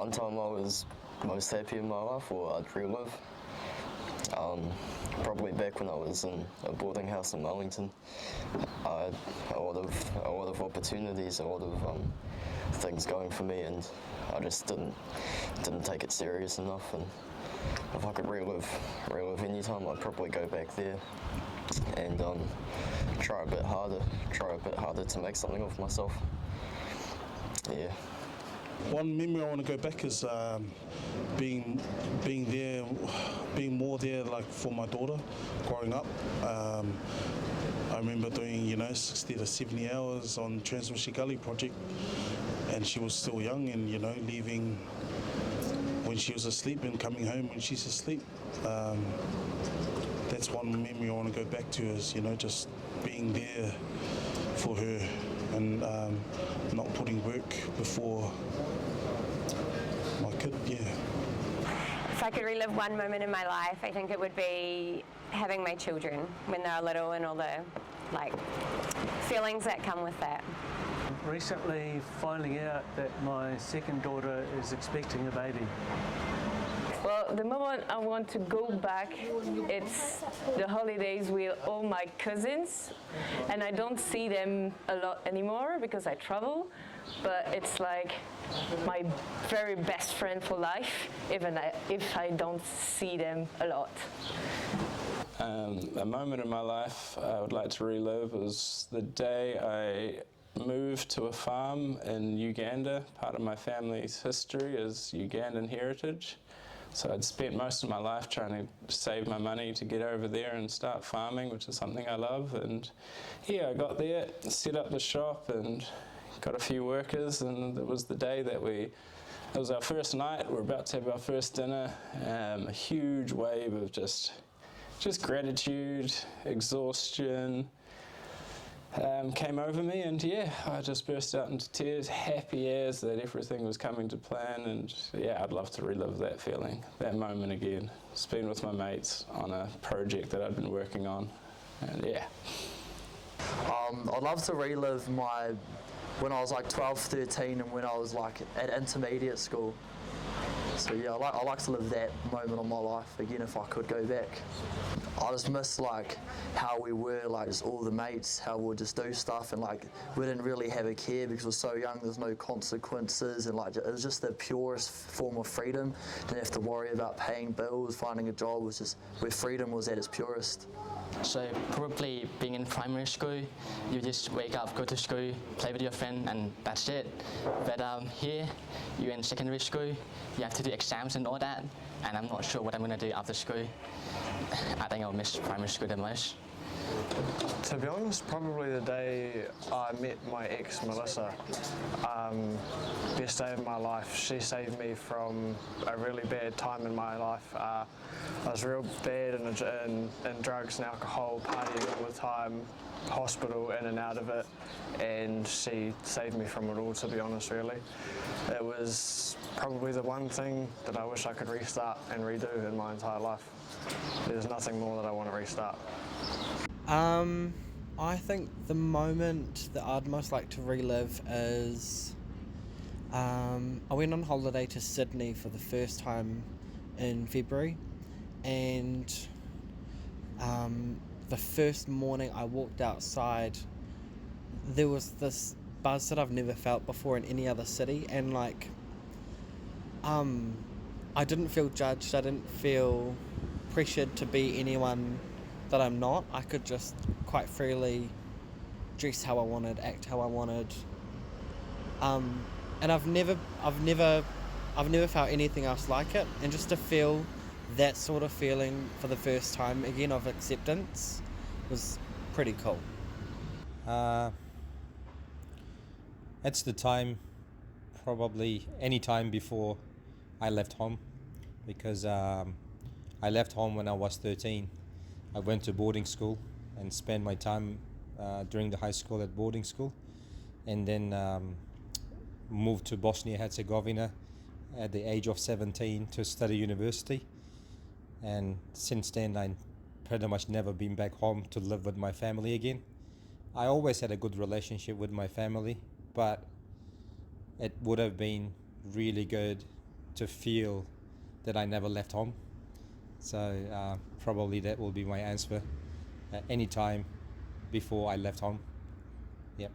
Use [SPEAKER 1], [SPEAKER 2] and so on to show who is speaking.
[SPEAKER 1] one time I was most happy in my life, or I'd relive, probably back when I was in a boarding house in Wellington. I had a lot of opportunities, a lot of things going for me, and I just didn't take it serious enough. And if I could relive any time, I'd probably go back there and try a bit harder to make something of myself. Yeah.
[SPEAKER 2] One memory I want to go back is being more there, like for my daughter growing up. I remember doing 60 to 70 hours on Transmission Gully project, and she was still young, and leaving when she was asleep and coming home when she's asleep. That's one memory I want to go back to, is just being there for her and not putting work before my kid. Yeah.
[SPEAKER 3] If I could relive one moment in my life, I think it would be having my children when they were little, and all the feelings that come with that.
[SPEAKER 4] Recently finding out that my second daughter is expecting a baby.
[SPEAKER 5] Well, the moment I want to go back, it's the holidays with all my cousins, and I don't see them a lot anymore because I travel, but it's like my very best friend for life, even if I don't see them a lot.
[SPEAKER 6] A moment in my life I would like to relive was the day I moved to a farm in Uganda. Part of my family's history is Ugandan heritage. So I'd spent most of my life trying to save my money to get over there and start farming, which is something I love. And yeah, I got there, set up the shop and got a few workers, and it was the day that it was our first night. We're about to have our first dinner. A huge wave of just gratitude, exhaustion, came over me, and yeah, I just burst out into tears, happy as that everything was coming to plan. And yeah, I'd love to relive that feeling, that moment again. Spend with my mates on a project that I'd been working on, and yeah.
[SPEAKER 7] I'd love to relive when I was like 12, 13, and when I was like at intermediate school. So yeah, I like to live that moment of my life again if I could go back. I just miss how we were, just all the mates, how we'd just do stuff, and we didn't really have a care because we were so young. There's no consequences, and it was just the purest form of freedom. Didn't have to worry about paying bills, finding a job. It was just where freedom was at its purest.
[SPEAKER 8] So probably being in primary school, you just wake up, go to school, play with your friend, and that's it. But here, you're in secondary school, you have to do exams and all that, and I'm not sure what I'm going to do after school. I think I'll miss primary school the most.
[SPEAKER 9] To be honest, probably the day I met my ex, Melissa. Best day of my life. She saved me from a really bad time in my life. I was real bad in drugs and alcohol, partying all the time, hospital, in and out of it, and she saved me from it all, to be honest, really. It was probably the one thing that I wish I could restart and redo in my entire life. There's nothing more that I want to restart.
[SPEAKER 10] I think the moment that I'd most like to relive is I went on holiday to Sydney for the first time in February, and the first morning I walked outside, there was this buzz that I've never felt before in any other city, and I didn't feel judged, I didn't feel pressured to be anyone that I'm not. I could just quite freely dress how I wanted, act how I wanted, and I've never felt anything else like it. And just to feel that sort of feeling for the first time again of acceptance was pretty cool.
[SPEAKER 11] It's the time, probably any time before I left home, because I left home when I was 13. I went to boarding school and spent my time during the high school at boarding school, and then moved to Bosnia-Herzegovina at the age of 17 to study university. And since then I pretty much never been back home to live with my family again. I always had a good relationship with my family, but it would have been really good to feel that I never left home. So probably that will be my answer. Any time before I left home. Yep.